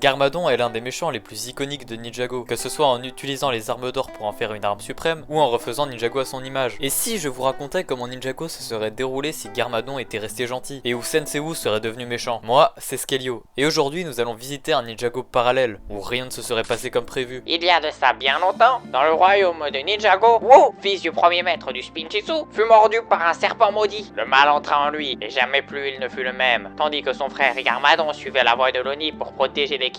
Garmadon est l'un des méchants les plus iconiques de Ninjago, que ce soit en utilisant les armes d'or pour en faire une arme suprême, ou en refaisant Ninjago à son image. Et si je vous racontais comment Ninjago se serait déroulé si Garmadon était resté gentil, et où Senseiwu serait devenu méchant? Moi, c'est Skelio. Et aujourd'hui, nous allons visiter un Ninjago parallèle, où rien ne se serait passé comme prévu. Il y a de ça bien longtemps, dans le royaume de Ninjago, Wu, fils du premier maître du Spinjitzu, fut mordu par un serpent maudit. Le mal entra en lui, et jamais plus il ne fut le même, tandis que son frère Garmadon suivait la voie de l'Oni pour protéger l'équilibre.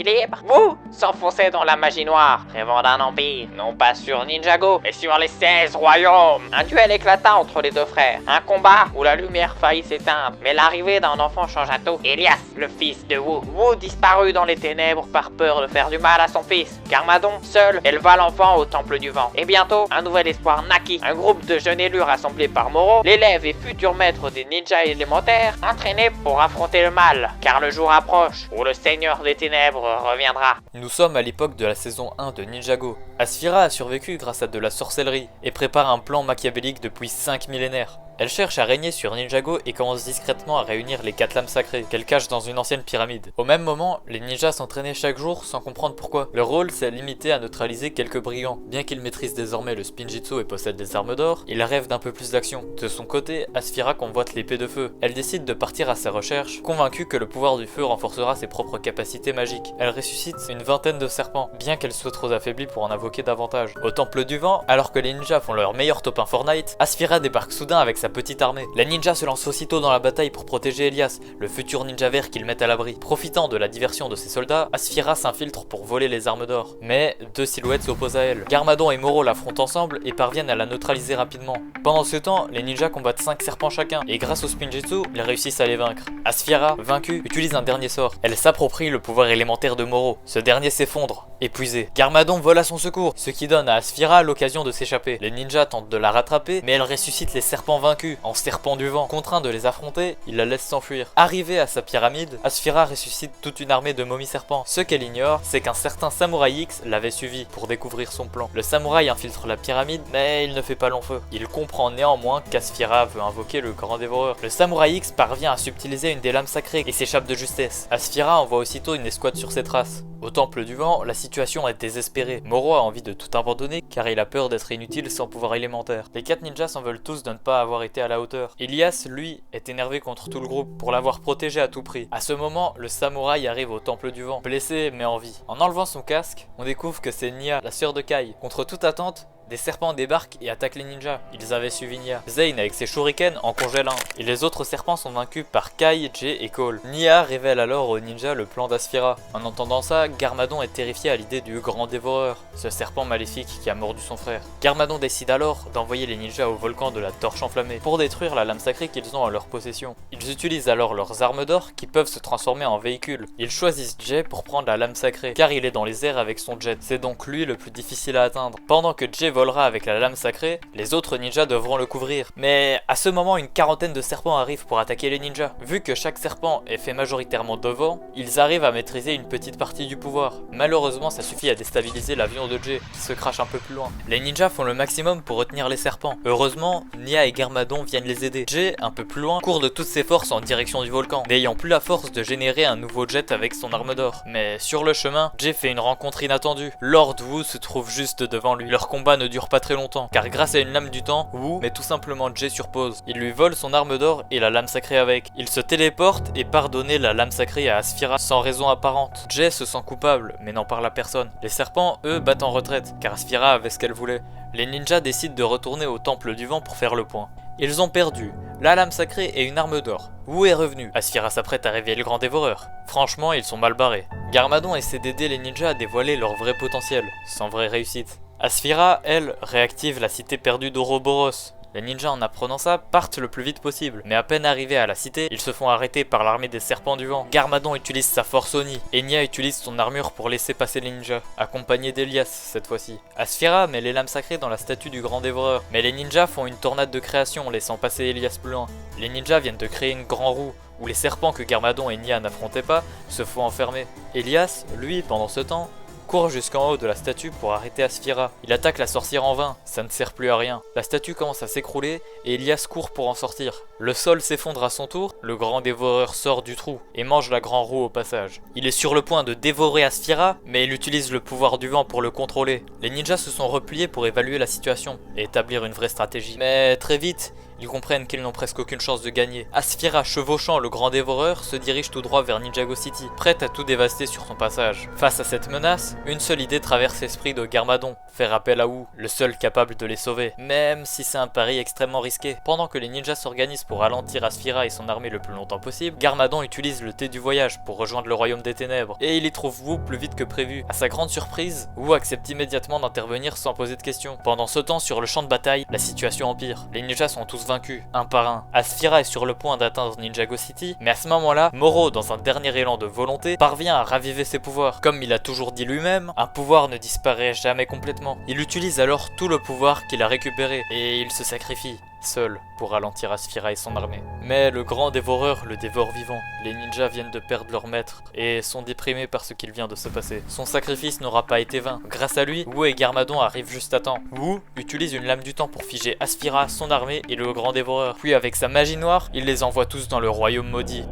Wu s'enfonçait dans la magie noire, rêvant d'un empire, non pas sur Ninjago, mais sur les 16 royaumes. Un duel éclata entre les deux frères, un combat où la lumière faillit s'éteindre, mais l'arrivée d'un enfant changea tout. Elias, le fils de Wu. Wu disparut dans les ténèbres par peur de faire du mal à son fils. Garmadon, seul, éleva l'enfant au temple du vent. Et bientôt, un nouvel espoir naquit. Un groupe de jeunes élus rassemblés par Moro, l'élève et futur maître des ninjas élémentaires, entraînés pour affronter le mal, car le jour approche où le seigneur des ténèbres reviendra. Nous sommes à l'époque de la saison 1 de Ninjago. Asphira a survécu grâce à de la sorcellerie, et prépare un plan machiavélique depuis 5 millénaires. Elle cherche à régner sur Ninjago et commence discrètement à réunir les 4 lames sacrées, qu'elle cache dans une ancienne pyramide. Au même moment, les ninjas s'entraînaient chaque jour sans comprendre pourquoi. Leur rôle s'est limité à neutraliser quelques brigands. Bien qu'ils maîtrisent désormais le Spinjitzu et possèdent des armes d'or, ils rêvent d'un peu plus d'action. De son côté, Asphira convoite l'épée de feu. Elle décide de partir à sa recherche, convaincue que le pouvoir du feu renforcera ses propres capacités magiques. Elle ressuscite une vingtaine de serpents, bien qu'elle soit trop affaiblie pour en invoquer davantage. Au temple du vent, alors que les ninjas font leur meilleur top 1 Fortnite, Asphira débarque soudain avec sa petite armée. Les ninjas se lancent aussitôt dans la bataille pour protéger Elias, le futur ninja vert qu'ils mettent à l'abri. Profitant de la diversion de ses soldats, Asphira s'infiltre pour voler les armes d'or. Mais deux silhouettes s'opposent à elle. Garmadon et Moro l'affrontent ensemble et parviennent à la neutraliser rapidement. Pendant ce temps, les ninjas combattent 5 serpents chacun, et grâce au Spinjitzu, ils réussissent à les vaincre. Asphira, vaincue, utilise un dernier sort. Elle s'approprie le pouvoir élémentaire de Moro. Ce dernier s'effondre, épuisé. Garmadon vole à son secours, ce qui donne à Asphira l'occasion de s'échapper. Les ninjas tentent de la rattraper, mais elle ressuscite les serpents vaincus, en serpent du vent. Contraint de les affronter, il la laisse s'enfuir. Arrivée à sa pyramide, Asphira ressuscite toute une armée de momies serpents. Ce qu'elle ignore, c'est qu'un certain Samouraï X l'avait suivi pour découvrir son plan. Le samouraï infiltre la pyramide, mais il ne fait pas long feu. Il comprend néanmoins qu'Asphira veut invoquer le grand dévoreur. Le Samouraï X parvient à subtiliser une des lames sacrées et s'échappe de justesse. Asphira envoie aussitôt une escouade sur ses traces. Au temple du vent, la situation est désespérée. Moro a envie de tout abandonner car il a peur d'être inutile sans pouvoir élémentaire. Les 4 ninjas s'en veulent tous de ne pas avoir été à la hauteur. Elias, lui, est énervé contre tout le groupe pour l'avoir protégé à tout prix. À ce moment, le samouraï arrive au temple du vent, blessé mais en vie. En enlevant son casque, on découvre que c'est Nya, la sœur de Kai. Contre toute attente, des serpents débarquent et attaquent les ninjas. Ils avaient suivi Nya. Zane avec ses shurikens en congèle un. Et les autres serpents sont vaincus par Kai, Jay et Cole. Nya révèle alors aux ninjas le plan d'Asphira. En entendant ça, Garmadon est terrifié à l'idée du grand dévoreur, ce serpent maléfique qui a mordu son frère. Garmadon décide alors d'envoyer les ninjas au volcan de la torche enflammée pour détruire la lame sacrée qu'ils ont en leur possession. Ils utilisent alors leurs armes d'or qui peuvent se transformer en véhicules. Ils choisissent Jay pour prendre la lame sacrée car il est dans les airs avec son jet. C'est donc lui le plus difficile à atteindre. Pendant que Jay volera avec la lame sacrée, les autres ninjas devront le couvrir. Mais à ce moment, une quarantaine de serpents arrivent pour attaquer les ninjas. Vu que chaque serpent est fait majoritairement de vent, ils arrivent à maîtriser une petite partie du pouvoir. Malheureusement, ça suffit à déstabiliser l'avion de Jay, qui se crache un peu plus loin. Les ninjas font le maximum pour retenir les serpents. Heureusement, Nya et Garmadon viennent les aider. Jay, un peu plus loin, court de toutes ses forces en direction du volcan, n'ayant plus la force de générer un nouveau jet avec son arme d'or. Mais sur le chemin, Jay fait une rencontre inattendue. Lord Wu se trouve juste devant lui. Leur combat ne dure pas très longtemps, car grâce à une lame du temps, Wu met tout simplement Jay sur pause. Il lui vole son arme d'or et la lame sacrée avec. Il se téléporte et part donner la lame sacrée à Asphira sans raison apparente. Jay se sent coupable, mais n'en parle à personne. Les serpents, eux, battent en retraite, car Asphira avait ce qu'elle voulait. Les ninjas décident de retourner au temple du vent pour faire le point. Ils ont perdu la lame sacrée et une arme d'or. Wu est revenu. Asphira s'apprête à réveiller le grand dévoreur. Franchement, ils sont mal barrés. Garmadon essaie d'aider les ninjas à dévoiler leur vrai potentiel, sans vraie réussite. Asphira, elle, réactive la cité perdue d'Ouroboros. Les ninjas, en apprenant ça, partent le plus vite possible. Mais à peine arrivés à la cité, ils se font arrêter par l'armée des serpents du vent. Garmadon utilise sa force Oni. Et Nya utilise son armure pour laisser passer les ninjas, accompagné d'Elias cette fois-ci. Asphira met les lames sacrées dans la statue du grand dévoreur. Mais les ninjas font une tornade de création, laissant passer Elias plus loin. Les ninjas viennent de créer une grande roue, où les serpents que Garmadon et Nya n'affrontaient pas se font enfermer. Elias, lui, pendant ce temps, court jusqu'en haut de la statue pour arrêter Asphira. Il attaque la sorcière en vain, ça ne sert plus à rien. La statue commence à s'écrouler et Elias court pour en sortir. Le sol s'effondre à son tour, le grand dévoreur sort du trou et mange la grande roue au passage. Il est sur le point de dévorer Asphira, mais il utilise le pouvoir du vent pour le contrôler. Les ninjas se sont repliés pour évaluer la situation et établir une vraie stratégie. Mais très vite, ils comprennent qu'ils n'ont presque aucune chance de gagner. Asphira, chevauchant le grand dévoreur, se dirige tout droit vers Ninjago City, prête à tout dévaster sur son passage. Face à cette menace, une seule idée traverse l'esprit de Garmadon, faire appel à Wu, le seul capable de les sauver, même si c'est un pari extrêmement risqué. Pendant que les ninjas s'organisent pour ralentir Asphira et son armée le plus longtemps possible, Garmadon utilise le thé du voyage pour rejoindre le royaume des ténèbres, et il y trouve Wu plus vite que prévu. À sa grande surprise, Wu accepte immédiatement d'intervenir sans poser de questions. Pendant ce temps, sur le champ de bataille, la situation empire. Les ninjas sont tous vaincus, un par un. Asphira est sur le point d'atteindre Ninjago City, mais à ce moment-là, Moro, dans un dernier élan de volonté, parvient à raviver ses pouvoirs. Comme il a toujours dit lui-même, un pouvoir ne disparaît jamais complètement. Il utilise alors tout le pouvoir qu'il a récupéré, et il se sacrifie, seul, pour ralentir Asphira et son armée. Mais le grand dévoreur le dévore vivant. Les ninjas viennent de perdre leur maître, et sont déprimés par ce qu'il vient de se passer. Son sacrifice n'aura pas été vain. Grâce à lui, Wu et Garmadon arrivent juste à temps. Wu utilise une lame du temps pour figer Asphira, son armée et le grand dévoreur. Puis avec sa magie noire, il les envoie tous dans le royaume maudit.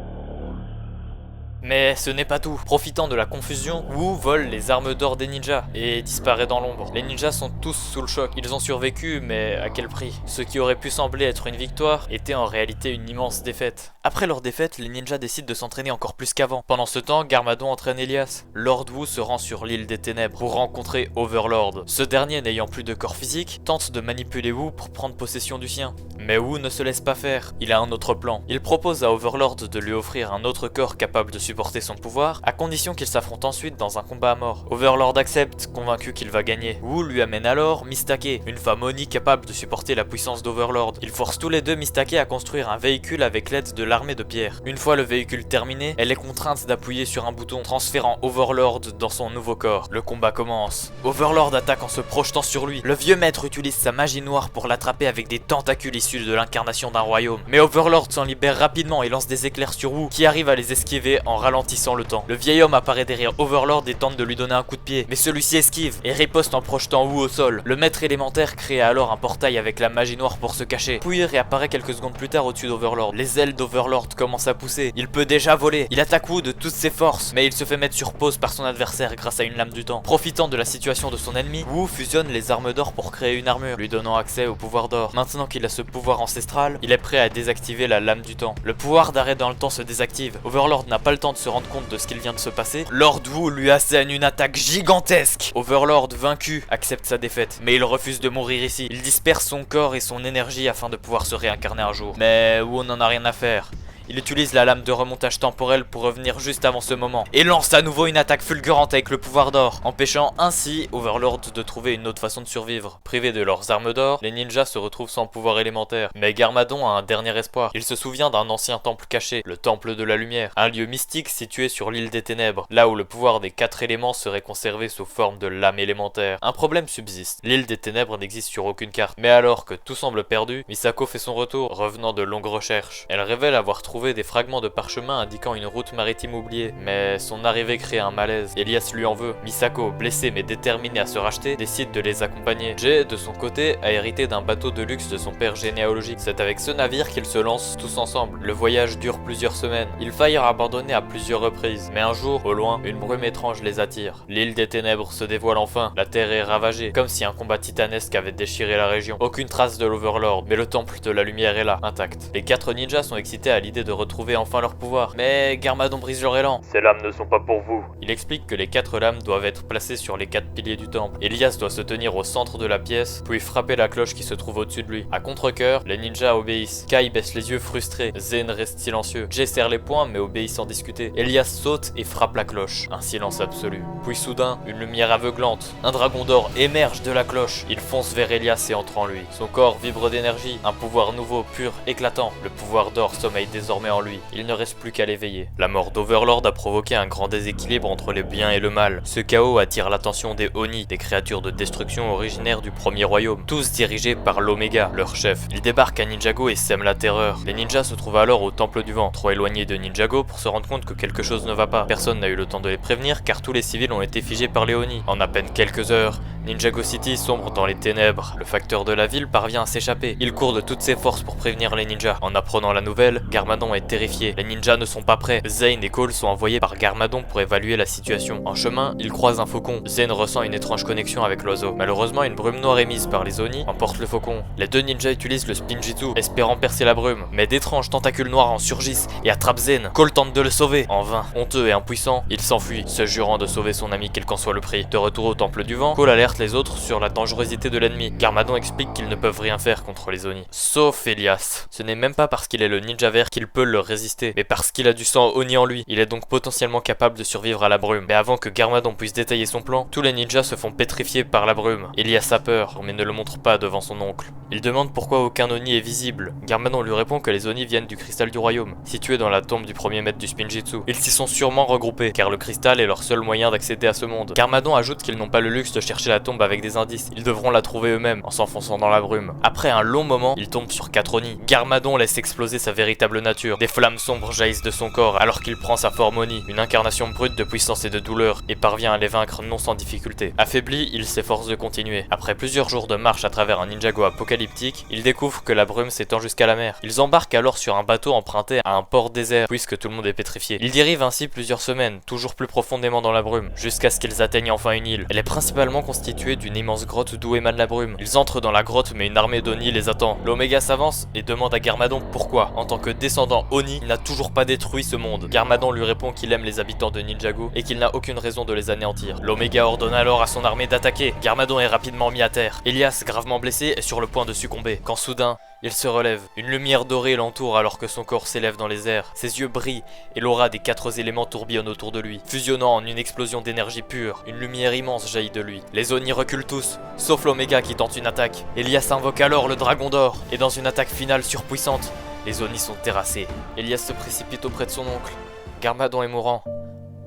Mais ce n'est pas tout. Profitant de la confusion, Wu vole les armes d'or des ninjas et disparaît dans l'ombre. Les ninjas sont tous sous le choc. Ils ont survécu, mais à quel prix? Ce qui aurait pu sembler être une victoire était en réalité une immense défaite. Après leur défaite, les ninjas décident de s'entraîner encore plus qu'avant. Pendant ce temps, Garmadon entraîne Elias. Lord Wu se rend sur l'île des ténèbres pour rencontrer Overlord. Ce dernier, n'ayant plus de corps physique, tente de manipuler Wu pour prendre possession du sien. Mais Wu ne se laisse pas faire. Il a un autre plan. Il propose à Overlord de lui offrir un autre corps capable de supporter son pouvoir, à condition qu'il s'affronte ensuite dans un combat à mort. Overlord accepte, convaincu qu'il va gagner. Wu lui amène alors Mistake, une femme Oni capable de supporter la puissance d'Overlord. Ils forcent tous les deux Mistake à construire un véhicule avec l'aide de l'armée de pierre. Une fois le véhicule terminé, elle est contrainte d'appuyer sur un bouton, transférant Overlord dans son nouveau corps. Le combat commence. Overlord attaque en se projetant sur lui. Le vieux maître utilise sa magie noire pour l'attraper avec des tentacules issus de l'incarnation d'un royaume. Mais Overlord s'en libère rapidement et lance des éclairs sur Wu, qui arrive à les esquiver en ralentissant le temps. Le vieil homme apparaît derrière Overlord et tente de lui donner un coup de pied, mais celui-ci esquive et riposte en projetant Wu au sol. Le maître élémentaire crée alors un portail avec la magie noire pour se cacher, puis réapparaît quelques secondes plus tard au-dessus d'Overlord. Les ailes d'Overlord commencent à pousser, il peut déjà voler. Il attaque Wu de toutes ses forces, mais il se fait mettre sur pause par son adversaire grâce à une lame du temps. Profitant de la situation de son ennemi, Wu fusionne les armes d'or pour créer une armure, lui donnant accès au pouvoir d'or. Maintenant qu'il a ce pouvoir ancestral, il est prêt à désactiver la lame du temps. Le pouvoir d'arrêt dans le temps se désactive. Overlord n'a pas le temps de se rendre compte de ce qu'il vient de se passer. Lord Wu lui assène une attaque gigantesque. Overlord, vaincu, accepte sa défaite, mais il refuse de mourir ici. Il disperse son corps et son énergie afin de pouvoir se réincarner un jour. Mais Wu n'en a rien à faire. Il utilise la lame de remontage temporel pour revenir juste avant ce moment, et lance à nouveau une attaque fulgurante avec le pouvoir d'or, empêchant ainsi Overlord de trouver une autre façon de survivre. Privés de leurs armes d'or, les ninjas se retrouvent sans pouvoir élémentaire, mais Garmadon a un dernier espoir. Il se souvient d'un ancien temple caché, le temple de la lumière, un lieu mystique situé sur l'île des ténèbres, là où le pouvoir des 4 éléments serait conservé sous forme de lame élémentaire. Un problème subsiste, l'île des ténèbres n'existe sur aucune carte, mais alors que tout semble perdu, Misako fait son retour, revenant de longues recherches. Elle révèle avoir trouvé des fragments de parchemin indiquant une route maritime oubliée, mais son arrivée crée un malaise. Elias lui en veut. Misako, blessée mais déterminée à se racheter, décide de les accompagner. Jay, de son côté, a hérité d'un bateau de luxe de son père généalogique. C'est avec ce navire qu'ils se lancent tous ensemble. Le voyage dure plusieurs semaines. Ils faillirent abandonner à plusieurs reprises, mais un jour, au loin, une brume étrange les attire. L'île des ténèbres se dévoile enfin. La terre est ravagée, comme si un combat titanesque avait déchiré la région. Aucune trace de l'Overlord, mais le temple de la lumière est là, intact. Les 4 ninjas sont excités à l'idée de retrouver enfin leur pouvoir, mais Garmadon brise leur élan. Ces lames ne sont pas pour vous. Il explique que les 4 lames doivent être placées sur les 4 piliers du temple. Elias doit se tenir au centre de la pièce, puis frapper la cloche qui se trouve au-dessus de lui. À contre-cœur, les ninjas obéissent. Kai baisse les yeux frustrés, Zen reste silencieux. Jay serre les poings mais obéit sans discuter. Elias saute et frappe la cloche. Un silence absolu. Puis soudain, une lumière aveuglante. Un dragon d'or émerge de la cloche. Il fonce vers Elias et entre en lui. Son corps vibre d'énergie. Un pouvoir nouveau, pur, éclatant. Le pouvoir d'or sommeille désormais désormais en lui, il ne reste plus qu'à l'éveiller. La mort d'Overlord a provoqué un grand déséquilibre entre le bien et le mal. Ce chaos attire l'attention des Oni, des créatures de destruction originaires du premier royaume, tous dirigés par l'Omega, leur chef. Ils débarquent à Ninjago et sèment la terreur. Les ninjas se trouvent alors au Temple du Vent, trop éloignés de Ninjago pour se rendre compte que quelque chose ne va pas. Personne n'a eu le temps de les prévenir car tous les civils ont été figés par les Oni. En à peine quelques heures, Ninjago City sombre dans les ténèbres. Le facteur de la ville parvient à s'échapper. Il court de toutes ses forces pour prévenir les ninjas. En apprenant la nouvelle, Garmadon est terrifié. Les ninjas ne sont pas prêts. Zane et Cole sont envoyés par Garmadon pour évaluer la situation. En chemin, ils croisent un faucon. Zane ressent une étrange connexion avec l'oiseau. Malheureusement, une brume noire émise par les Oni emporte le faucon. Les deux ninjas utilisent le Spinjitzu, espérant percer la brume. Mais d'étranges tentacules noirs en surgissent et attrapent Zane. Cole tente de le sauver. En vain. Honteux et impuissant, il s'enfuit, se jurant de sauver son ami quel qu'en soit le prix. De retour au Temple du Vent, Cole alerte les autres sur la dangerosité de l'ennemi. Garmadon explique qu'ils ne peuvent rien faire contre les Oni. Sauf Elias. Ce n'est même pas parce qu'il est le ninja vert qu'il peut leur résister, mais parce qu'il a du sang Oni en lui. Il est donc potentiellement capable de survivre à la brume. Mais avant que Garmadon puisse détailler son plan, tous les ninjas se font pétrifier par la brume. Elias a peur, mais ne le montre pas devant son oncle. Il demande pourquoi aucun Oni est visible. Garmadon lui répond que les Oni viennent du cristal du royaume, situé dans la tombe du premier maître du Spinjitzu. Ils s'y sont sûrement regroupés, car le cristal est leur seul moyen d'accéder à ce monde. Garmadon ajoute qu'ils n'ont pas le luxe de chercher la tombe avec des indices, ils devront la trouver eux-mêmes en s'enfonçant dans la brume. Après un long moment, ils tombent sur 4 Oni. Garmadon laisse exploser sa véritable nature. Des flammes sombres jaillissent de son corps alors qu'il prend sa forme Oni, une incarnation brute de puissance et de douleur, et parvient à les vaincre non sans difficulté. Affaibli, il s'efforce de continuer. Après plusieurs jours de marche à travers un Ninjago apocalyptique, ils découvrent que la brume s'étend jusqu'à la mer. Ils embarquent alors sur un bateau emprunté à un port désert, puisque tout le monde est pétrifié. Ils dérivent ainsi plusieurs semaines, toujours plus profondément dans la brume, jusqu'à ce qu'ils atteignent enfin une île. Elle est principalement constituée d'une immense grotte d'où émane la brume. Ils entrent dans la grotte mais une armée d'Oni les attend. L'Oméga s'avance et demande à Garmadon pourquoi, en tant que descendant Oni, il n'a toujours pas détruit ce monde. Garmadon lui répond qu'il aime les habitants de Ninjago et qu'il n'a aucune raison de les anéantir. L'Oméga ordonne alors à son armée d'attaquer. Garmadon est rapidement mis à terre. Elias, gravement blessé, est sur le point de succomber, quand soudain, il se relève. Une lumière dorée l'entoure alors que son corps s'élève dans les airs. Ses yeux brillent et l'aura des 4 éléments tourbillonne autour de lui, fusionnant en une explosion d'énergie pure. Une lumière immense jaillit de lui. Les Oni reculent tous, sauf l'Oméga qui tente une attaque. Elias invoque alors le Dragon d'Or et dans une attaque finale surpuissante, les Oni sont terrassés. Elias se précipite auprès de son oncle. Garmadon est mourant.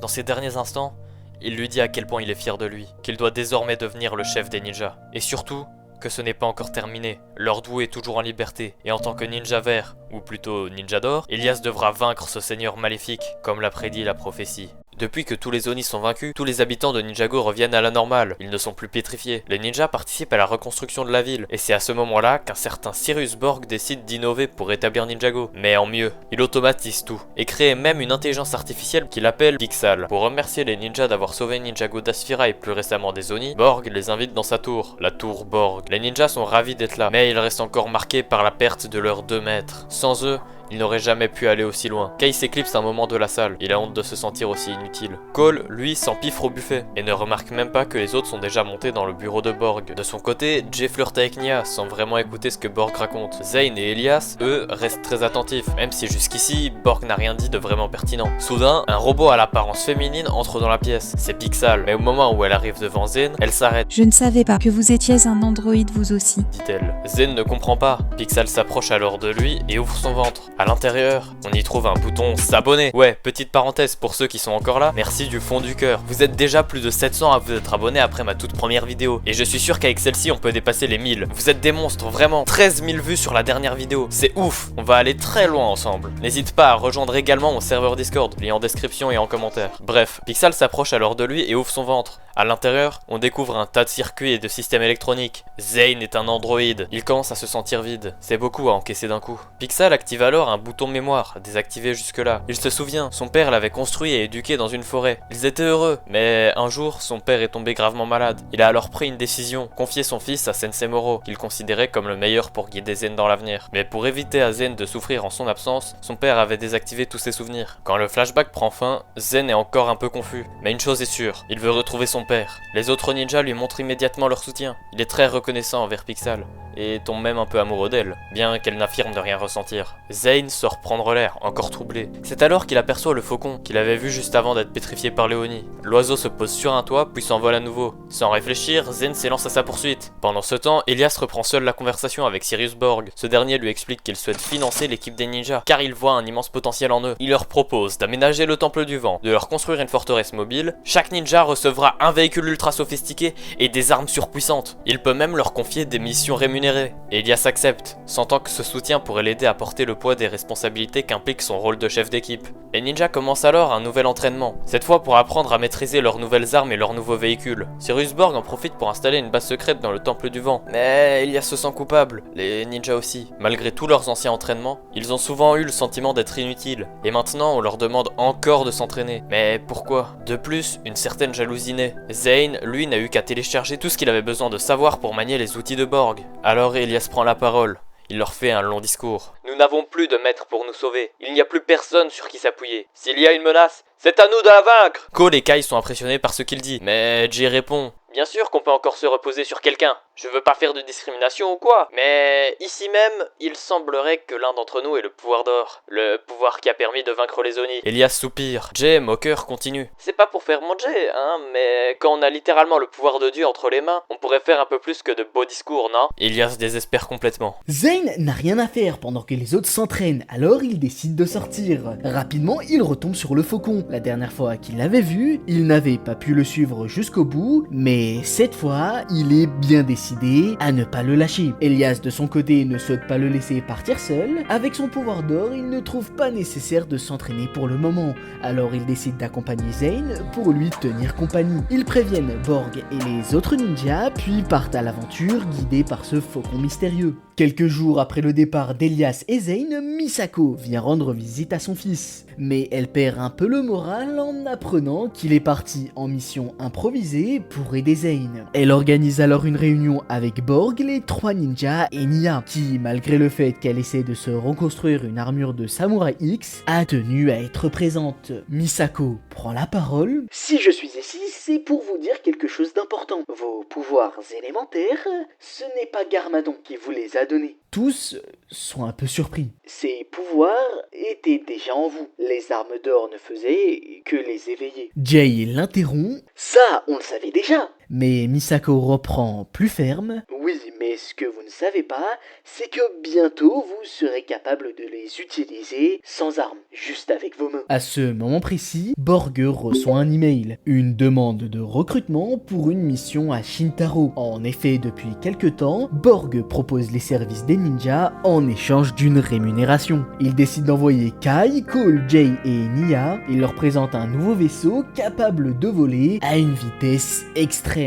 Dans ses derniers instants, il lui dit à quel point il est fier de lui, qu'il doit désormais devenir le chef des ninjas. Et surtout, que ce n'est pas encore terminé. Lord Wu est toujours en liberté, et en tant que ninja vert, ou plutôt ninja d'or, Elias devra vaincre ce seigneur maléfique, comme l'a prédit la prophétie. Depuis que tous les Oni sont vaincus, tous les habitants de Ninjago reviennent à la normale, ils ne sont plus pétrifiés. Les ninjas participent à la reconstruction de la ville, et c'est à ce moment-là qu'un certain Cyrus Borg décide d'innover pour rétablir Ninjago. Mais en mieux, il automatise tout, et crée même une intelligence artificielle qu'il appelle Pixal. Pour remercier les ninjas d'avoir sauvé Ninjago d'Asphira et plus récemment des Oni, Borg les invite dans sa tour, la tour Borg. Les ninjas sont ravis d'être là, mais ils restent encore marqués par la perte de leurs 2 maîtres. Sans eux, il n'aurait jamais pu aller aussi loin. Kai s'éclipse un moment de la salle, il a honte de se sentir aussi inutile. Cole, lui, s'empiffre au buffet, et ne remarque même pas que les autres sont déjà montés dans le bureau de Borg. De son côté, Jay flirte avec Nya, sans vraiment écouter ce que Borg raconte. Zane et Elias, eux, restent très attentifs, même si jusqu'ici, Borg n'a rien dit de vraiment pertinent. Soudain, un robot à l'apparence féminine entre dans la pièce. C'est Pixal, mais au moment où elle arrive devant Zane, elle s'arrête. Je ne savais pas que vous étiez un androïde vous aussi, dit-elle. Zane ne comprend pas. Pixal s'approche alors de lui et ouvre son ventre. À l'intérieur, on y trouve un bouton s'abonner. Ouais, petite parenthèse pour ceux qui sont encore là, merci du fond du cœur. Vous êtes déjà plus de 700 à vous être abonnés après ma toute première vidéo. Et je suis sûr qu'avec celle-ci, on peut dépasser les 1000. Vous êtes des monstres, vraiment. 13 000 vues sur la dernière vidéo. C'est ouf, on va aller très loin ensemble. N'hésite pas à rejoindre également mon serveur Discord, lien en description et en commentaire. Bref, Pixal s'approche alors de lui et ouvre son ventre. À l'intérieur, on découvre un tas de circuits et de systèmes électroniques. Zane est un androïde. Il commence à se sentir vide. C'est beaucoup à encaisser d'un coup. Pixal active alors un bouton mémoire, désactivé jusque-là. Il se souvient, son père l'avait construit et éduqué dans une forêt. Ils étaient heureux, mais un jour, son père est tombé gravement malade. Il a alors pris une décision, confier son fils à Sensei Moro, qu'il considérait comme le meilleur pour guider Zen dans l'avenir. Mais pour éviter à Zen de souffrir en son absence, son père avait désactivé tous ses souvenirs. Quand le flashback prend fin, Zen est encore un peu confus. Mais une chose est sûre, il veut retrouver son son père. Les autres ninjas lui montrent immédiatement leur soutien. Il est très reconnaissant envers Pixal, et tombe même un peu amoureux d'elle, bien qu'elle n'affirme de rien ressentir. Zane sort prendre l'air, encore troublé. C'est alors qu'il aperçoit le faucon, qu'il avait vu juste avant d'être pétrifié par Léonie. L'oiseau se pose sur un toit, puis s'envole à nouveau. Sans réfléchir, Zane s'élance à sa poursuite. Pendant ce temps, Elias reprend seul la conversation avec Sirius Borg. Ce dernier lui explique qu'il souhaite financer l'équipe des ninjas, car il voit un immense potentiel en eux. Il leur propose d'aménager le Temple du Vent, de leur construire une forteresse mobile. Chaque ninja recevra un véhicule ultra sophistiqué et des armes surpuissantes. Il peut même leur confier des missions rémunérées. Elias accepte, sentant que ce soutien pourrait l'aider à porter le poids des responsabilités qu'implique son rôle de chef d'équipe. Les ninjas commencent alors un nouvel entraînement, cette fois pour apprendre à maîtriser leurs nouvelles armes et leurs nouveaux véhicules. Sirius Borg en profite pour installer une base secrète dans le Temple du Vent, mais Elias se sent coupable, les ninjas aussi. Malgré tous leurs anciens entraînements, ils ont souvent eu le sentiment d'être inutiles, et maintenant on leur demande encore de s'entraîner. Mais pourquoi? De plus, une certaine jalousie naît. Zane, lui, n'a eu qu'à télécharger tout ce qu'il avait besoin de savoir pour manier les outils de Borg. Alors Elias prend la parole. Il leur fait un long discours. Nous n'avons plus de maître pour nous sauver. Il n'y a plus personne sur qui s'appuyer. S'il y a une menace, c'est à nous de la vaincre. Cole et Kai sont impressionnés par ce qu'il dit. Mais Jay répond. Bien sûr qu'on peut encore se reposer sur quelqu'un. Je veux pas faire de discrimination ou quoi. Mais ici même, il semblerait que l'un d'entre nous ait le pouvoir d'or. Le pouvoir qui a permis de vaincre les Oni. Elias soupire. Jay, moqueur, continue. C'est pas pour faire mon Jay, hein, mais quand on a littéralement le pouvoir de Dieu entre les mains, on pourrait faire un peu plus que de beaux discours, non? Elias désespère complètement. Zane n'a rien à faire pendant que les autres s'entraînent, alors il décide de sortir. Rapidement, il retombe sur le faucon. La dernière fois qu'il l'avait vu, il n'avait pas pu le suivre jusqu'au bout, mais cette fois, il est bien décidé à ne pas le lâcher. Elias, de son côté, ne souhaite pas le laisser partir seul. Avec son pouvoir d'or, il ne trouve pas nécessaire de s'entraîner pour le moment. Alors il décide d'accompagner Zane pour lui tenir compagnie. Ils préviennent Borg et les autres ninjas, puis partent à l'aventure guidés par ce faucon mystérieux. Quelques jours après le départ d'Elias et Zane, Misako vient rendre visite à son fils. Mais elle perd un peu le moral en apprenant qu'il est parti en mission improvisée pour aider Zane. Elle organise alors une réunion avec Borg, les 3 ninjas et Nya, qui, malgré le fait qu'elle essaie de se reconstruire une armure de Samouraï X, a tenu à être présente. Misako prend la parole. Si je suis ici, c'est pour vous dire quelque chose d'important. Vos pouvoirs élémentaires, ce n'est pas Garmadon qui vous les a donnés. Tous sont un peu surpris. Ces pouvoirs étaient déjà en vous. Les armes d'or ne faisaient que les éveiller. Jay l'interrompt. Ça, on le savait déjà. Mais Misako reprend plus ferme. Oui, mais ce que vous ne savez pas, c'est que bientôt vous serez capable de les utiliser sans armes, juste avec vos mains. À ce moment précis, Borg reçoit un email, une demande de recrutement pour une mission à Shintaro. En effet, depuis quelque temps, Borg propose les services des ninjas en échange d'une rémunération. Il décide d'envoyer Kai, Cole, Jay et Nya. Il leur présente un nouveau vaisseau capable de voler à une vitesse extrême.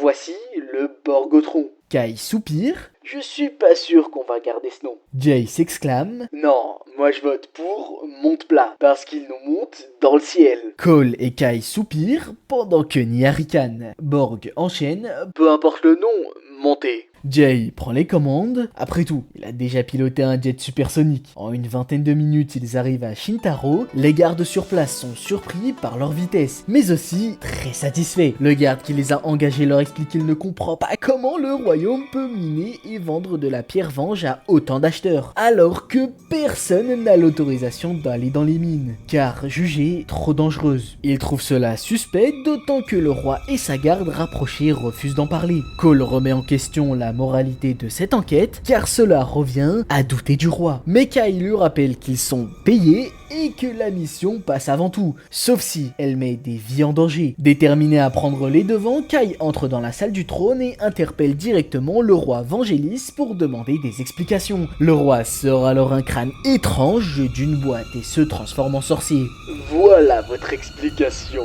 Voici le Borgotron. Kai soupire. Je suis pas sûr qu'on va garder ce nom. Jay s'exclame. Non, moi je vote pour Monte-Plat, parce qu'il nous monte dans le ciel. Cole et Kai soupirent, pendant que Nya ricane. Borg enchaîne. Peu importe le nom, montez. Jay prend les commandes. Après tout, il a déjà piloté un jet supersonique. En une vingtaine de minutes, ils arrivent à Shintaro. Les gardes sur place sont surpris par leur vitesse, mais aussi très satisfaits. Le garde qui les a engagés leur explique qu'il ne comprend pas comment le royaume peut miner et vendre de la pierre venge à autant d'acheteurs, alors que personne n'a l'autorisation d'aller dans les mines, car jugée trop dangereuse. Il trouve cela suspect, d'autant que le roi et sa garde rapprochée refusent d'en parler. Cole remet en question la moralité de cette enquête, car cela revient à douter du roi. Mais Kai lui rappelle qu'ils sont payés et que la mission passe avant tout, sauf si elle met des vies en danger. Déterminé à prendre les devants, Kai entre dans la salle du trône et interpelle directement le roi Vangelis pour demander des explications. Le roi sort alors un crâne étrange d'une boîte et se transforme en sorcier. Voilà votre explication.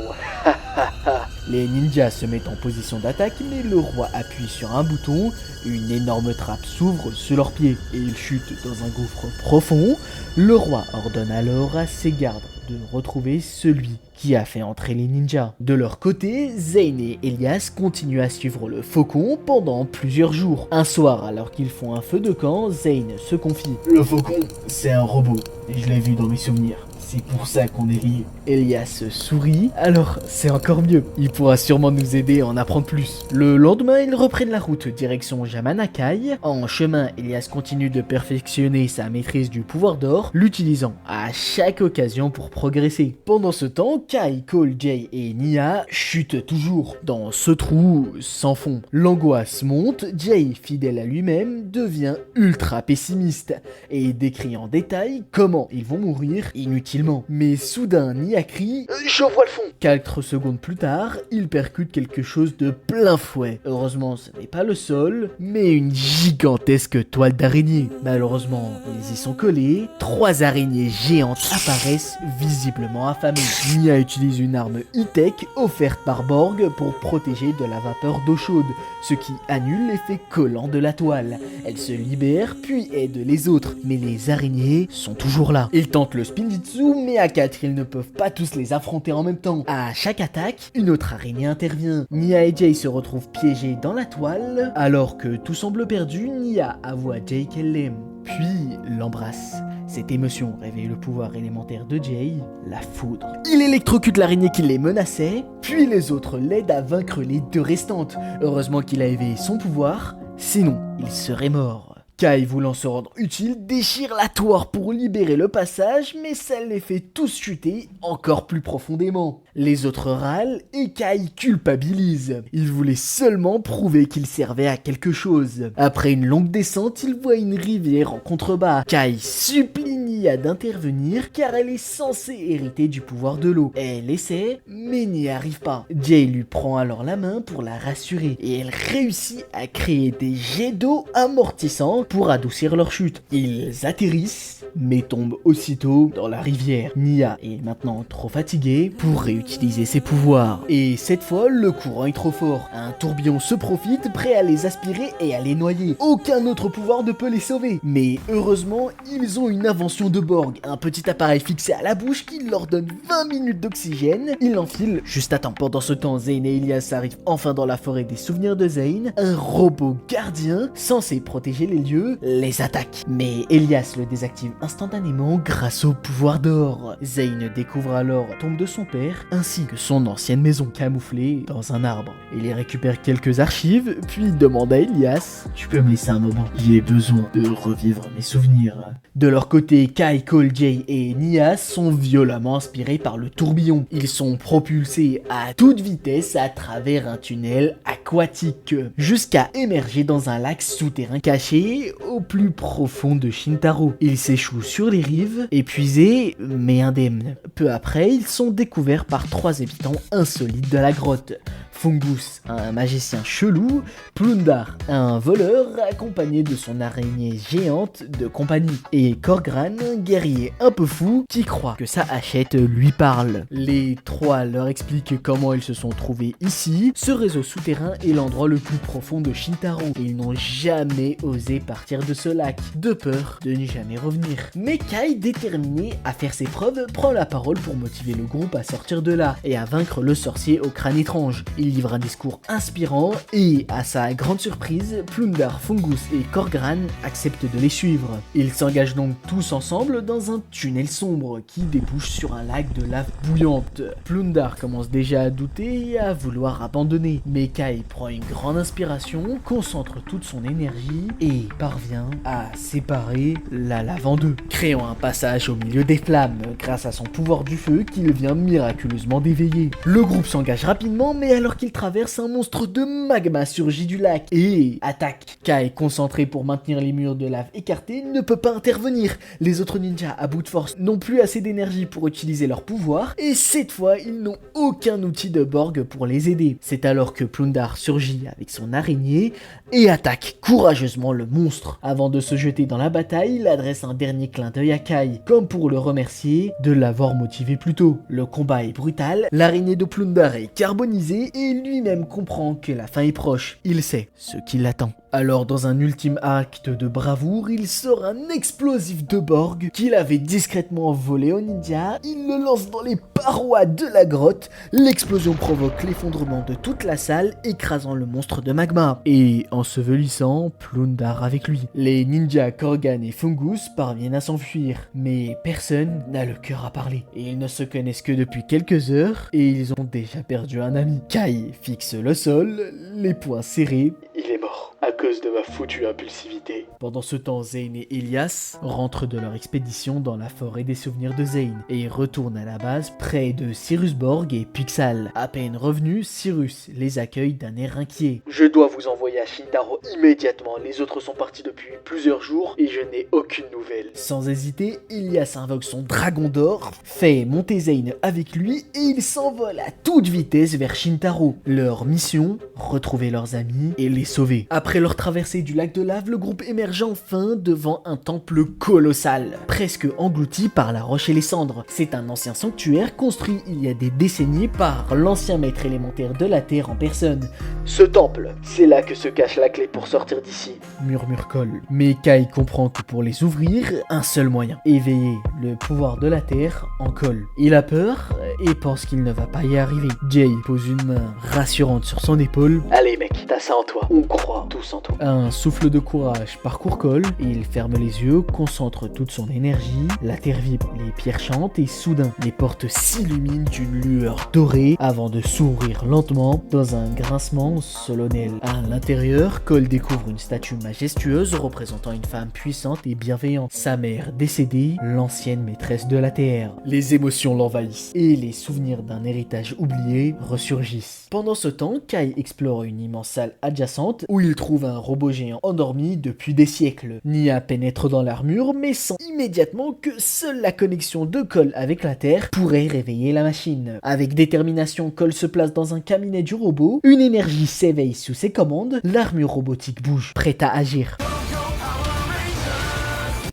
Les ninjas se mettent en position d'attaque, mais le roi appuie sur un bouton, une énorme trappe s'ouvre sous leurs pieds et ils chutent dans un gouffre profond. Le roi ordonne alors à ses gardes de retrouver celui qui a fait entrer les ninjas. De leur côté, Zane et Elias continuent à suivre le faucon pendant plusieurs jours. Un soir, alors qu'ils font un feu de camp, Zane se confie. Le faucon, c'est un robot, et je l'ai vu dans mes souvenirs. c'est pour ça qu'on est liés. Elias sourit. Alors, c'est encore mieux. Il pourra sûrement nous aider à en apprendre plus. Le lendemain, ils reprennent la route direction Jamanakai. En chemin, Elias continue de perfectionner sa maîtrise du pouvoir d'or, l'utilisant à chaque occasion pour progresser. Pendant ce temps, Kai, Cole, Jay et Nia chutent toujours dans ce trou sans fond. L'angoisse monte, Jay, fidèle à lui-même, devient ultra pessimiste et décrit en détail comment ils vont mourir inutilement. Mais soudain, Nia crie « Je vois le fond !» 4 secondes plus tard, il percute quelque chose de plein fouet. Heureusement, ce n'est pas le sol, mais une gigantesque toile d'araignée. Malheureusement, ils y sont collés. 3 araignées géantes apparaissent, visiblement affamées. Nia utilise une arme high-tech offerte par Borg pour protéger de la vapeur d'eau chaude, ce qui annule l'effet collant de la toile. Elle se libère, puis aide les autres, mais les araignées sont toujours là. Ils tentent le spinjitzu, mais à 4, ils ne peuvent pas tous les affronter en même temps. À chaque attaque, une autre araignée intervient. Nia et Jay se retrouvent piégés dans la toile. Alors que tout semble perdu, Nia avoue à Jay qu'elle l'aime, puis l'embrasse. Cette émotion réveille le pouvoir élémentaire de Jay, la foudre. Il électrocute l'araignée qui les menaçait, puis les autres l'aident à vaincre les 2 restantes. Heureusement qu'il a éveillé son pouvoir, sinon il serait mort. Kai, voulant se rendre utile, déchire la toile pour libérer le passage, mais ça les fait tous chuter encore plus profondément. Les autres râlent et Kai culpabilise. Il voulait seulement prouver qu'il servait à quelque chose. Après une longue descente, il voit une rivière en contrebas. Kai supplie Nia d'intervenir car elle est censée hériter du pouvoir de l'eau. Elle essaie, mais n'y arrive pas. Jay lui prend alors la main pour la rassurer et elle réussit à créer des jets d'eau amortissants pour adoucir leur chute. Ils atterrissent, mais tombent aussitôt dans la rivière. Nia est maintenant trop fatiguée pour réutiliser ses pouvoirs. Et cette fois, le courant est trop fort. Un tourbillon se profite, prêt à les aspirer et à les noyer. Aucun autre pouvoir ne peut les sauver. Mais heureusement, ils ont une invention de Borg, un petit appareil fixé à la bouche qui leur donne 20 minutes d'oxygène. Ils l'enfilent juste à temps. Pendant ce temps, Zane et Elias arrivent enfin dans la forêt des souvenirs de Zane. Un robot gardien, censé protéger les lieux, les attaque. Mais Elias le désactive instantanément grâce au pouvoir d'or. Zane découvre alors la tombe de son père, ainsi que son ancienne maison camouflée dans un arbre. Il y récupère quelques archives, puis demande à Elias « Tu peux me laisser un moment, j'ai besoin de revivre mes souvenirs. » De leur côté, Kai, Cole, Jay et Nia sont violemment inspirés par le tourbillon. Ils sont propulsés à toute vitesse à travers un tunnel aquatique, jusqu'à émerger dans un lac souterrain caché au plus profond de Shintaro. Ils s'échouent sur les rives, épuisés mais indemnes. Peu après, ils sont découverts par 3 habitants insolites de la grotte. Fungus, un magicien chelou, Plundar, un voleur accompagné de son araignée géante de compagnie, et Korgran, un guerrier un peu fou qui croit que sa hachette lui parle. Les 3 leur expliquent comment ils se sont trouvés ici. Ce réseau souterrain est l'endroit le plus profond de Shintaro et ils n'ont jamais osé partir de ce lac, de peur de n'y jamais revenir. Mais Kai, déterminé à faire ses preuves, prend la parole pour motiver le groupe à sortir de là et à vaincre le sorcier au crâne étrange. Il livre un discours inspirant et, à sa grande surprise, Plundar, Fungus et Korgran acceptent de les suivre. Ils s'engagent donc tous ensemble dans un tunnel sombre qui débouche sur un lac de lave bouillante. Plundar commence déjà à douter et à vouloir abandonner, mais Kai prend une grande inspiration, concentre toute son énergie et parvient à séparer la lave en 2, créant un passage au milieu des flammes grâce à son pouvoir du feu qu'il vient miraculeusement d'éveiller. Le groupe s'engage rapidement, mais alors qu'il traverse, un monstre de magma surgit du lac et attaque. Kai, concentré pour maintenir les murs de lave écartés, ne peut pas intervenir. Les autres ninjas à bout de force n'ont plus assez d'énergie pour utiliser leur pouvoir et cette fois ils n'ont aucun outil de Borg pour les aider. C'est alors que Plundar surgit avec son araignée et attaque courageusement le monstre. Avant de se jeter dans la bataille, il adresse un dernier clin d'œil à Kai, comme pour le remercier de l'avoir motivé plus tôt. Le combat est brutal, l'araignée de Plundar est carbonisée et lui-même comprend que la fin est proche. Il sait ce qui l'attend. Alors dans un ultime acte de bravoure, il sort un explosif de Borg qu'il avait discrètement volé au ninja, il le lance dans les parois de la grotte, l'explosion provoque l'effondrement de toute la salle, écrasant le monstre de magma, et ensevelissant Plundar avec lui. Les ninjas Korgan et Fungus parviennent à s'enfuir, mais personne n'a le cœur à parler. Ils ne se connaissent que depuis quelques heures, et ils ont déjà perdu un ami. Kai fixe le sol, les poings serrés. Il est mort, à cause de ma foutue impulsivité. Pendant ce temps, Zane et Elias rentrent de leur expédition dans la forêt des souvenirs de Zane et retournent à la base près de Cyrus Borg et Pixal. À peine revenus, Cyrus les accueille d'un air inquiet. Je dois vous envoyer à Shintaro immédiatement, les autres sont partis depuis plusieurs jours et je n'ai aucune nouvelle. Sans hésiter, Elias invoque son dragon d'or, fait monter Zane avec lui et ils s'envolent à toute vitesse vers Shintaro. Leur mission, retrouver leurs amis et les sauver. Après leur traversée du lac de lave, le groupe émerge enfin devant un temple colossal, presque englouti par la roche et les cendres. C'est un ancien sanctuaire construit il y a des décennies par l'ancien maître élémentaire de la Terre en personne. Ce temple, c'est là que se cache la clé pour sortir d'ici. Murmure Cole. Mais Kai comprend que pour les ouvrir, un seul moyen, éveiller le pouvoir de la Terre en Cole. Il a peur et pense qu'il ne va pas y arriver. Jay pose une main rassurante sur son épaule. Allez mec, t'as ça en toi, on croit tous en toi. Un souffle de courage parcourt Cole, il ferme les yeux, concentre toute son énergie, la terre vibre, les pierres chantent et soudain, les portes s'illuminent d'une lueur dorée avant de s'ouvrir lentement dans un grincement solennel. À l'intérieur, Cole découvre une statue majestueuse représentant une femme puissante et bienveillante, sa mère décédée, l'ancienne maîtresse de la Terre. Les émotions l'envahissent et les souvenirs d'un héritage oublié ressurgissent. Pendant ce temps, Kai explore une immense salle adjacente où il trouve un robot géant endormi depuis des siècles. Nia pénètre dans l'armure mais sent immédiatement que seule la connexion de Cole avec la Terre pourrait réveiller la machine. Avec détermination, Cole se place dans un cabinet du robot, une énergie s'éveille sous ses commandes, l'armure robotique bouge, prête à agir.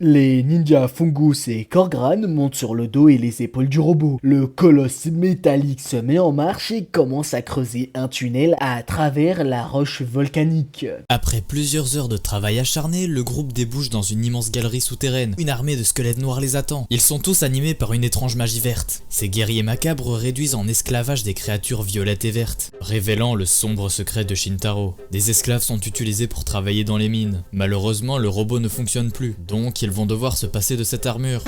Les ninjas Fungus et Korgran montent sur le dos et les épaules du robot. Le colosse métallique se met en marche et commence à creuser un tunnel à travers la roche volcanique. Après plusieurs heures de travail acharné, le groupe débouche dans une immense galerie souterraine. Une armée de squelettes noirs les attend. Ils sont tous animés par une étrange magie verte. Ces guerriers macabres réduisent en esclavage des créatures violettes et vertes, révélant le sombre secret de Shintaro. Des esclaves sont utilisés pour travailler dans les mines. Malheureusement, le robot ne fonctionne plus, donc ils vont devoir se passer de cette armure.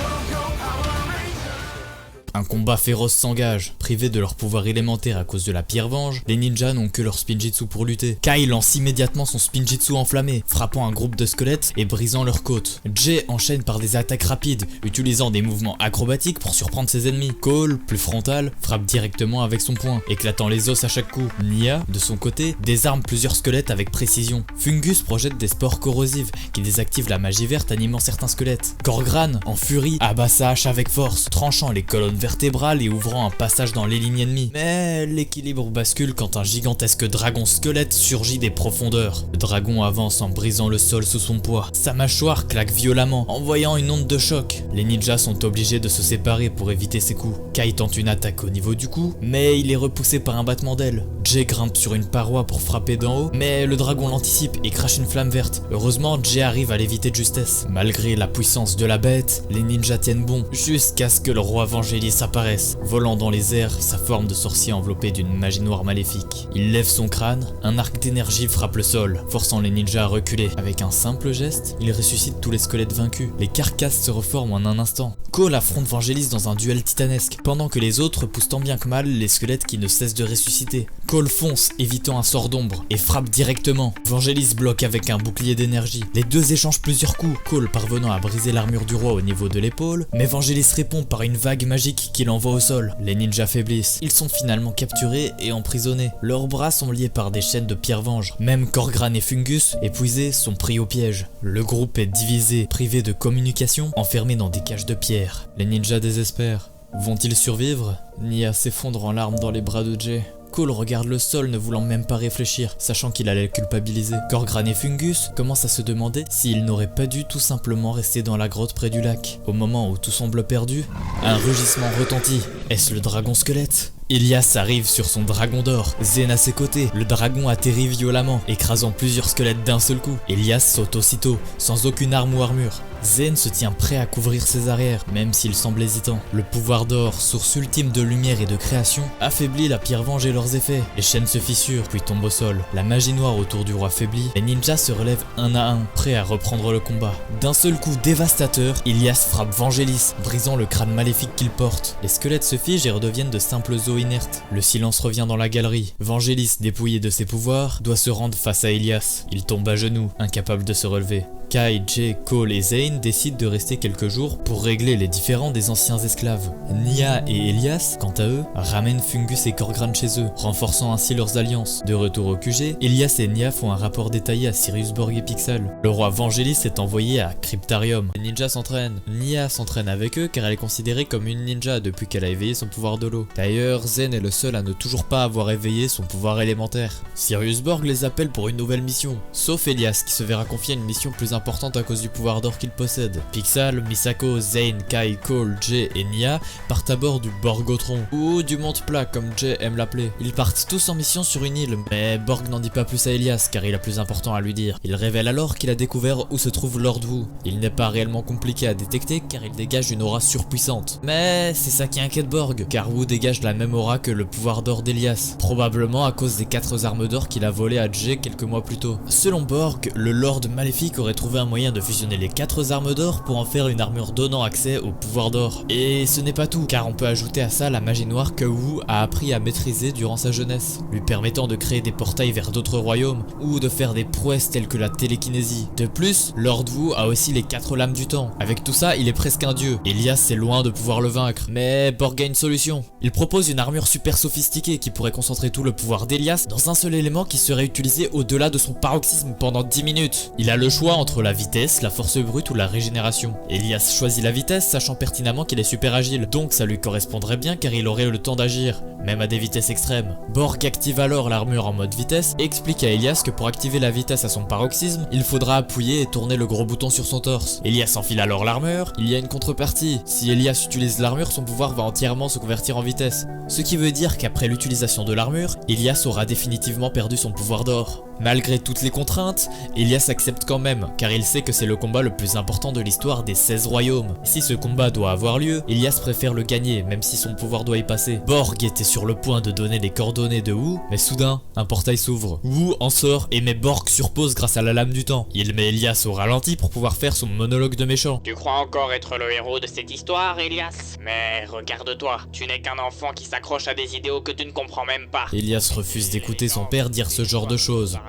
Un combat féroce s'engage. Privés de leur pouvoir élémentaire à cause de la pierre venge, les ninjas n'ont que leur spinjitzu pour lutter. Kai lance immédiatement son spinjitzu enflammé, frappant un groupe de squelettes et brisant leurs côtes. Jay enchaîne par des attaques rapides, utilisant des mouvements acrobatiques pour surprendre ses ennemis. Cole, plus frontal, frappe directement avec son poing, éclatant les os à chaque coup. Nia, de son côté, désarme plusieurs squelettes avec précision. Fungus projette des spores corrosives qui désactivent la magie verte animant certains squelettes. Korgran, en furie, abat sa hache avec force, tranchant les colonnes vertébrale et ouvrant un passage dans les lignes ennemies. Mais l'équilibre bascule quand un gigantesque dragon squelette surgit des profondeurs. Le dragon avance en brisant le sol sous son poids. Sa mâchoire claque violemment, envoyant une onde de choc. Les ninjas sont obligés de se séparer pour éviter ses coups. Kai tente une attaque au niveau du cou, mais il est repoussé par un battement d'aile. Jay grimpe sur une paroi pour frapper d'en haut, mais le dragon l'anticipe et crache une flamme verte. Heureusement, Jay arrive à l'éviter de justesse. Malgré la puissance de la bête, les ninjas tiennent bon, jusqu'à ce que le roi Vangelis apparaisse, volant dans les airs, sa forme de sorcier enveloppée d'une magie noire maléfique. Il lève son crâne, un arc d'énergie frappe le sol, forçant les ninjas à reculer. Avec un simple geste, il ressuscite tous les squelettes vaincus. Les carcasses se reforment en un instant. Cole affronte Vangelis dans un duel titanesque, pendant que les autres poussent tant bien que mal les squelettes qui ne cessent de ressusciter. Cole fonce, évitant un sort d'ombre, et frappe directement. Vangelis bloque avec un bouclier d'énergie. Les deux échangent plusieurs coups, Cole parvenant à briser l'armure du roi au niveau de l'épaule, mais Vangelis répond par une vague magique qui l'envoie au sol. Les ninjas faiblissent. Ils sont finalement capturés et emprisonnés. Leurs bras sont liés par des chaînes de pierre venge. Même Korgran et Fungus, épuisés, sont pris au piège. Le groupe est divisé, privé de communication, enfermé dans des cages de pierre. Les ninjas désespèrent. Vont-ils survivre? Nia s'effondre en larmes dans les bras de Jay. Cole regarde le sol ne voulant même pas réfléchir, sachant qu'il allait le culpabiliser. Korgran et Fungus commencent à se demander s'ils n'auraient pas dû tout simplement rester dans la grotte près du lac. Au moment où tout semble perdu, un rugissement retentit. Est-ce le dragon squelette? Elias arrive sur son dragon d'or, Zen à ses côtés, le dragon atterrit violemment, écrasant plusieurs squelettes d'un seul coup. Elias saute aussitôt, sans aucune arme ou armure. Zen se tient prêt à couvrir ses arrières, même s'il semble hésitant. Le pouvoir d'or, source ultime de lumière et de création, affaiblit la pierre venge et leurs effets. Les chaînes se fissurent, puis tombent au sol. La magie noire autour du roi faiblit, les ninjas se relèvent un à un, prêts à reprendre le combat. D'un seul coup dévastateur, Elias frappe Vangelis, brisant le crâne maléfique qu'il porte. Les squelettes se figent et redeviennent de simples os inertes. Le silence revient dans la galerie. Vangelis, dépouillé de ses pouvoirs, doit se rendre face à Elias. Il tombe à genoux, incapable de se relever. Kai, Jay, Cole et Zane décident de rester quelques jours pour régler les différends des anciens esclaves. Nia et Elias, quant à eux, ramènent Fungus et Korgran chez eux, renforçant ainsi leurs alliances. De retour au QG, Elias et Nia font un rapport détaillé à Sirius Borg et Pixel. Le roi Vangelis est envoyé à Cryptarium. Les ninjas s'entraînent. Nia s'entraîne avec eux car elle est considérée comme une ninja depuis qu'elle a éveillé son pouvoir de l'eau. D'ailleurs, Zen est le seul à ne toujours pas avoir éveillé son pouvoir élémentaire. Sirius Borg les appelle pour une nouvelle mission, sauf Elias qui se verra confier une mission plus importante à cause du pouvoir d'or qu'il possède. Pixel, Misako, Zane, Kai, Cole, Jay et Nia partent à bord du Borgotron, ou du Monte Plat comme Jay aime l'appeler. Ils partent tous en mission sur une île, mais Borg n'en dit pas plus à Elias car il a plus important à lui dire. Il révèle alors qu'il a découvert où se trouve Lord Wu. Il n'est pas réellement compliqué à détecter car il dégage une aura surpuissante. Mais c'est ça qui inquiète Borg, car Wu dégage la même aura que le pouvoir d'or d'Elias, probablement à cause des 4 armes d'or qu'il a volées à Jay quelques mois plus tôt. Selon Borg, le Lord Maléfique aurait trouvé un moyen de fusionner les 4 armes d'or pour en faire une armure donnant accès au pouvoir d'or. Et ce n'est pas tout, car on peut ajouter à ça la magie noire que Wu a appris à maîtriser durant sa jeunesse, lui permettant de créer des portails vers d'autres royaumes, ou de faire des prouesses telles que la télékinésie. De plus, Lord Wu a aussi les 4 lames du temps. Avec tout ça, il est presque un dieu. Elias est loin de pouvoir le vaincre, mais Borg a une solution. Il propose une armure super sophistiquée qui pourrait concentrer tout le pouvoir d'Elias dans un seul élément qui serait utilisé au-delà de son paroxysme pendant 10 minutes. Il a le choix entre la vitesse, la force brute ou la régénération. Elias choisit la vitesse, sachant pertinemment qu'il est super agile, donc ça lui correspondrait bien car il aurait le temps d'agir, même à des vitesses extrêmes. Borg active alors l'armure en mode vitesse et explique à Elias que pour activer la vitesse à son paroxysme, il faudra appuyer et tourner le gros bouton sur son torse. Elias enfile alors l'armure. Il y a une contrepartie. Si Elias utilise l'armure, son pouvoir va entièrement se convertir en vitesse. Ce qui veut dire qu'après l'utilisation de l'armure, Elias aura définitivement perdu son pouvoir d'or. Malgré toutes les contraintes, Elias accepte quand même, car il sait que c'est le combat le plus important de l'histoire des 16 royaumes. Si ce combat doit avoir lieu, Elias préfère le gagner, même si son pouvoir doit y passer. Borg était sur le point de donner les coordonnées de Wu, mais soudain, un portail s'ouvre. Wu en sort et met Borg sur pause grâce à la lame du temps. Il met Elias au ralenti pour pouvoir faire son monologue de méchant. Tu crois encore être le héros de cette histoire, Elias? Mais regarde-toi, tu n'es qu'un enfant qui s'accroche à des idéaux que tu ne comprends même pas. Elias refuse d'écouter son père dire ce genre de choses.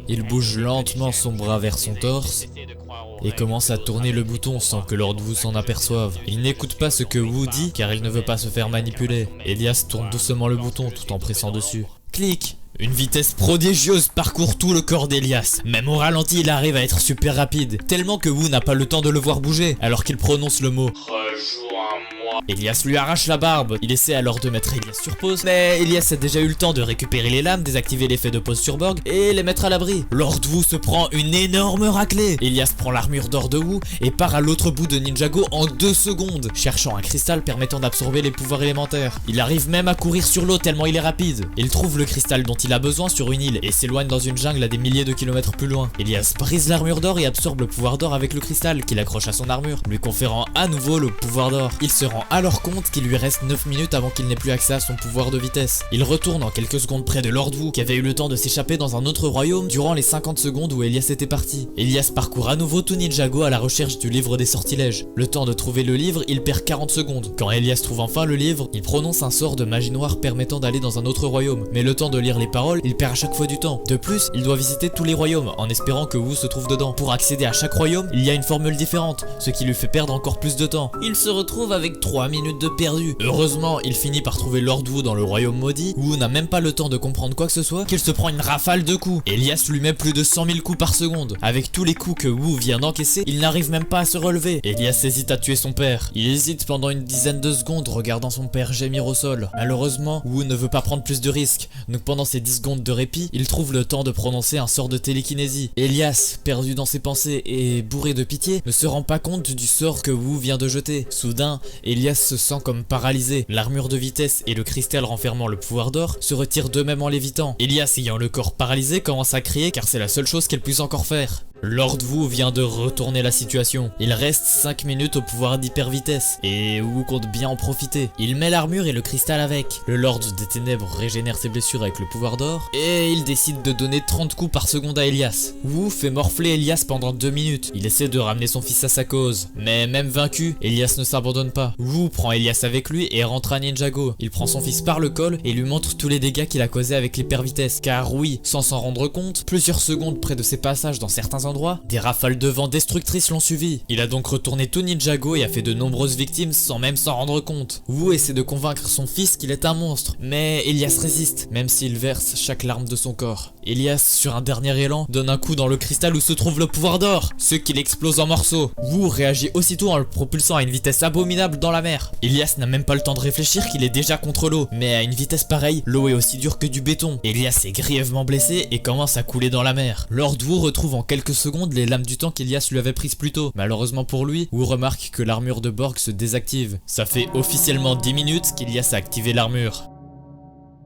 Il bouge lentement son bras vers son torse et commence à tourner le bouton sans que Lord Wu s'en aperçoive. Il n'écoute pas ce que Wu dit car il ne veut pas se faire manipuler. Elias tourne doucement le bouton tout en pressant dessus. Clic! Une vitesse prodigieuse parcourt tout le corps d'Elias. Même au ralenti, il arrive à être super rapide, tellement que Wu n'a pas le temps de le voir bouger alors qu'il prononce le mot. Rejoins-moi. Elias lui arrache la barbe. Il essaie alors de mettre Elias sur pause, mais Elias a déjà eu le temps de récupérer les lames, désactiver l'effet de pause sur Borg et les mettre à l'abri. Lord Wu se prend une énorme raclée. Elias prend l'armure d'or de Wu et part à l'autre bout de Ninjago en 2 secondes, cherchant un cristal permettant d'absorber les pouvoirs élémentaires. Il arrive même à courir sur l'eau tellement il est rapide. Il trouve le cristal dont il a besoin sur une île et s'éloigne dans une jungle à des milliers de kilomètres plus loin. Elias brise l'armure d'or et absorbe le pouvoir d'or avec le cristal qu'il accroche à son armure, lui conférant à nouveau le pouvoir d'or. Il se rend alors compte qu'il lui reste 9 minutes avant qu'il n'ait plus accès à son pouvoir de vitesse. Il retourne en quelques secondes près de Lord Wu qui avait eu le temps de s'échapper dans un autre royaume durant les 50 secondes où Elias était parti. Elias parcourt à nouveau tout Ninjago à la recherche du livre des sortilèges. Le temps de trouver le livre, il perd 40 secondes. Quand Elias trouve enfin le livre, il prononce un sort de magie noire permettant d'aller dans un autre royaume. Mais le temps de lire les paroles, il perd à chaque fois du temps. De plus, il doit visiter tous les royaumes en espérant que Wu se trouve dedans. Pour accéder à chaque royaume, il y a une formule différente, ce qui lui fait perdre encore plus de temps. Il se retrouve avec 3 minutes de perdu. Heureusement, il finit par trouver Lord Wu dans le royaume maudit. Wu n'a même pas le temps de comprendre quoi que ce soit qu'il se prend une rafale de coups. Elias lui met plus de 100 000 coups par seconde. Avec tous les coups que Wu vient d'encaisser, il n'arrive même pas à se relever. Elias hésite à tuer son père. Il hésite pendant une dizaine de secondes, regardant son père gémir au sol. Malheureusement, Wu ne veut pas prendre plus de risques. Donc pendant ces 10 secondes de répit, il trouve le temps de prononcer un sort de télékinésie. Elias, perdu dans ses pensées et bourré de pitié, ne se rend pas compte du sort que Wu vient de jeter. Soudain, Elias Elias se sent comme paralysé. L'armure de vitesse et le cristal renfermant le pouvoir d'or se retirent d'eux-mêmes en lévitant. Elias, ayant le corps paralysé, commence à crier car c'est la seule chose qu'elle puisse encore faire. Lord Wu vient de retourner la situation. Il reste 5 minutes au pouvoir d'hyper vitesse et Wu compte bien en profiter. Il met l'armure et le cristal avec. Le Lord des Ténèbres régénère ses blessures avec le pouvoir d'or et il décide de donner 30 coups par seconde à Elias. Wu fait morfler Elias pendant 2 minutes. Il essaie de ramener son fils à sa cause. Mais même vaincu, Elias ne s'abandonne pas. Wu prend Elias avec lui et rentre à Ninjago. Il prend son fils par le col et lui montre tous les dégâts qu'il a causés avec l'hyper vitesse. Car oui, sans s'en rendre compte, plusieurs secondes près de ses passages dans certains endroits, des rafales de vent destructrices l'ont suivi. Il a donc retourné tout Ninjago et a fait de nombreuses victimes sans même s'en rendre compte. Wu essaie de convaincre son fils qu'il est un monstre, mais Elias résiste, même s'il verse chaque larme de son corps. Elias, sur un dernier élan, donne un coup dans le cristal où se trouve le pouvoir d'or, ce qui l'explose en morceaux. Wu réagit aussitôt en le propulsant à une vitesse abominable dans la mer. Elias n'a même pas le temps de réfléchir qu'il est déjà contre l'eau, mais à une vitesse pareille, l'eau est aussi dure que du béton. Elias est grièvement blessé et commence à couler dans la mer. Lord Wu retrouve en quelques secondes les lames du temps qu'Elias lui avait prises plus tôt. Malheureusement pour lui, Wu remarque que l'armure de Borg se désactive. Ça fait officiellement 10 minutes qu'Elias a activé l'armure.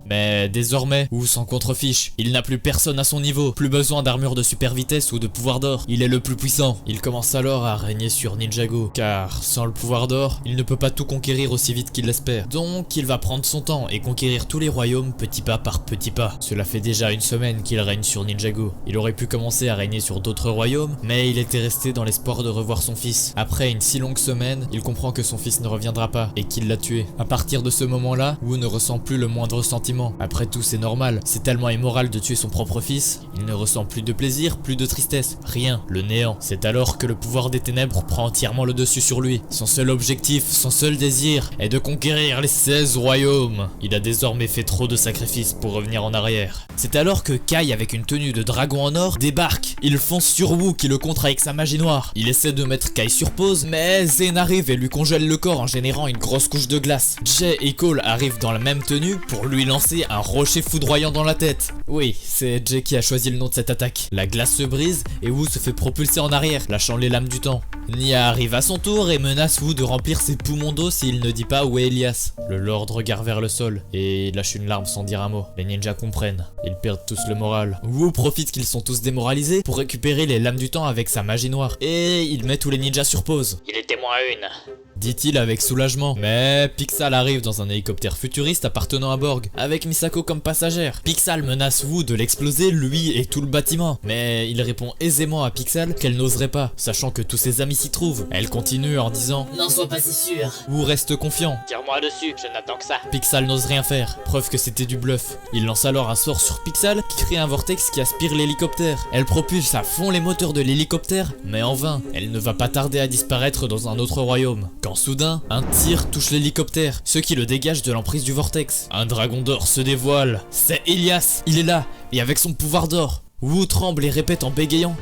Mais désormais, Wu s'en contrefiche. Il n'a plus personne à son niveau, plus besoin d'armure de super vitesse ou de pouvoir d'or. Il est le plus puissant. Il commence alors à régner sur Ninjago, car sans le pouvoir d'or, il ne peut pas tout conquérir aussi vite qu'il l'espère. Donc il va prendre son temps et conquérir tous les royaumes petit pas par petit pas. Cela fait déjà 1 semaine qu'il règne sur Ninjago. Il aurait pu commencer à régner sur d'autres royaumes, mais il était resté dans l'espoir de revoir son fils. Après une si longue semaine, il comprend que son fils ne reviendra pas et qu'il l'a tué. À partir de ce moment-là, Wu ne ressent plus le moindre sentiment. Après tout, c'est normal, c'est tellement immoral de tuer son propre fils. Il ne ressent plus de plaisir, plus de tristesse, rien, le néant. C'est alors que le pouvoir des ténèbres prend entièrement le dessus sur lui. Son seul objectif, son seul désir est de conquérir les 16 royaumes. Il a désormais fait trop de sacrifices pour revenir en arrière. C'est alors que Kai, avec une tenue de dragon en or, débarque. Il fonce sur Wu qui le contre avec sa magie noire. Il essaie de mettre Kai sur pause, mais Zen arrive et lui congèle le corps en générant une grosse couche de glace. Jay et Cole arrivent dans la même tenue pour lui lancer un rocher foudroyant dans la tête. Oui, c'est Jay qui a choisi le nom de cette attaque. La glace se brise et Wu se fait propulser en arrière, lâchant les lames du temps. Nia arrive à son tour et menace Wu de remplir ses poumons d'eau s'il ne dit pas où est Elias. Le Lord regarde vers le sol et lâche une larme sans dire un mot. Les ninjas comprennent, ils perdent tous le moral. Wu profite qu'ils sont tous démoralisés pour récupérer les lames du temps avec sa magie noire. Et il met tous les ninjas sur pause. Il était moins une. Dit-il avec soulagement. Mais Pixal arrive dans un hélicoptère futuriste appartenant à Borg, avec Misako comme passagère. Pixal menace Wu de l'exploser, lui et tout le bâtiment. Mais il répond aisément à Pixal qu'elle n'oserait pas, sachant que tous ses amis s'y trouvent. Elle continue en disant « N'en sois pas si sûr. » Wu reste confiant. Tire-moi dessus, je n'attends que ça. Pixal n'ose rien faire, preuve que c'était du bluff. Il lance alors un sort sur Pixal qui crée un vortex qui aspire l'hélicoptère. Elle propulse à fond les moteurs de l'hélicoptère, mais en vain. Elle ne va pas tarder à disparaître dans un autre royaume. Quand soudain, un tir touche l'hélicoptère, ce qui le dégage de l'emprise du vortex. Un dragon d'or se dévoile. C'est Elias, il est là, et avec son pouvoir d'or. Wu tremble et répète en bégayant.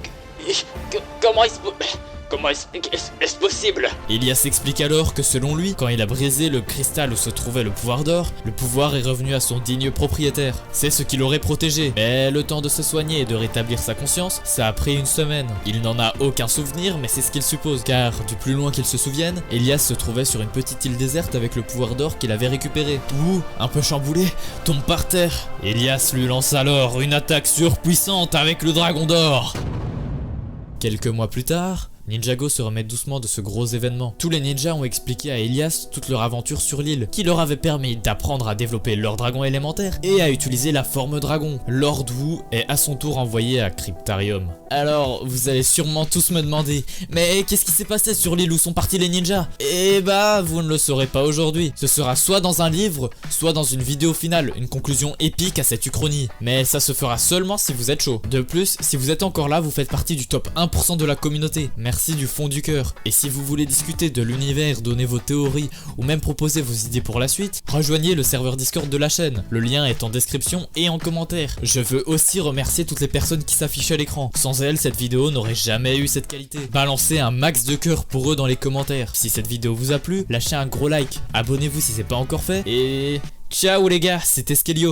Comment est-ce possible? Elias explique alors que selon lui, quand il a brisé le cristal où se trouvait le pouvoir d'or, le pouvoir est revenu à son digne propriétaire. C'est ce qui l'aurait protégé. Mais le temps de se soigner et de rétablir sa conscience, ça a pris 1 semaine. Il n'en a aucun souvenir, mais c'est ce qu'il suppose. Car du plus loin qu'il se souvienne, Elias se trouvait sur une petite île déserte avec le pouvoir d'or qu'il avait récupéré. Wu, un peu chamboulé, tombe par terre. Elias lui lance alors une attaque surpuissante avec le dragon d'or. Quelques mois plus tard, Ninjago se remet doucement de ce gros événement. Tous les ninjas ont expliqué à Elias toute leur aventure sur l'île, qui leur avait permis d'apprendre à développer leur dragon élémentaire et à utiliser la forme dragon. Lord Wu est à son tour envoyé à Cryptarium. Alors, vous allez sûrement tous me demander, mais qu'est-ce qui s'est passé sur l'île où sont partis les ninjas? Eh bah, vous ne le saurez pas aujourd'hui. Ce sera soit dans un livre, soit dans une vidéo finale, une conclusion épique à cette uchronie. Mais ça se fera seulement si vous êtes chaud. De plus, si vous êtes encore là, vous faites partie du top 1% de la communauté. Merci du fond du cœur. Et si vous voulez discuter de l'univers, donner vos théories ou même proposer vos idées pour la suite, rejoignez le serveur Discord de la chaîne. Le lien est en description et en commentaire. Je veux aussi remercier toutes les personnes qui s'affichent à l'écran. Sans elles, cette vidéo n'aurait jamais eu cette qualité. Balancez un max de cœur pour eux dans les commentaires. Si cette vidéo vous a plu, lâchez un gros like. Abonnez-vous si c'est pas encore fait. Et ciao les gars, c'était Skelio.